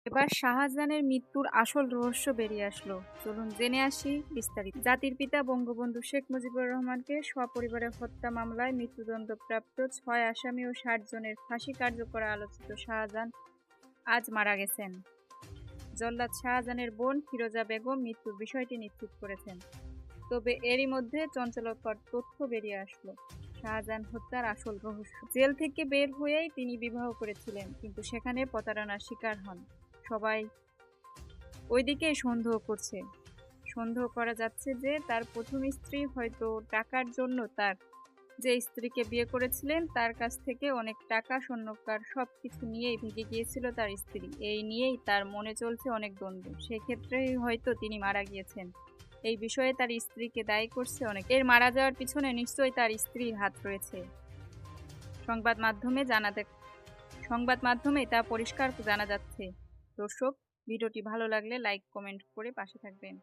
এবার শাহজাহানের মৃত্যুর আসল রহস্য বেরিয়ে আসলো। চলুন জেনে আসি বিস্তারিত। জাতির পিতা বঙ্গবন্ধু শেখ মুজিবুর রহমানকে সপরিবারে হত্যা মামলায় মৃত্যুদণ্ডপ্রাপ্ত ৬ আসামি ও ৬০ জনের ফাঁসি কার্যকরে আলোচিত শাহজাহান আজ মারা গেছেন। জল্লাদ শাহজাহানের বোন ফিরোজা বেগম মৃত্যুর বিষয়টি নিশ্চিত করেছেন। তবে এরই মধ্যে চাঞ্চল্যকর তথ্য বেরিয়ে আসলো শাহজাহান হত্যার আসল রহস্য। জেল থেকে বের হয়েই তিনি বিবাহ করেছিলেন, কিন্তু সেখানে প্রতারণার শিকার হন। সবাই ওইদিকেই সন্দেহ করা যাচ্ছে যে তার প্রথম স্ত্রী হয়তো টাকার জন্য তার যে স্ত্রীকে বিয়ে করেছিলেন তার কাছ থেকে অনেক টাকা, স্বর্ণকার সবকিছু নিয়েই ভেগে গিয়েছিল তার স্ত্রী। এই নিয়েই তার মনে চলছে অনেক দ্বন্দ্ব। সেক্ষেত্রেই হয়তো তিনি মারা গিয়েছেন। এই বিষয়ে তার স্ত্রীকে দায়ী করছে অনেক। এর মারা যাওয়ার পিছনে নিশ্চয়ই তার স্ত্রীর হাত রয়েছে। সংবাদ মাধ্যমে তা পরিষ্কার জানা যাচ্ছে। দর্শক, ভিডিওটি ভালো লাগলে লাইক কমেন্ট করে পাশে থাকবেন।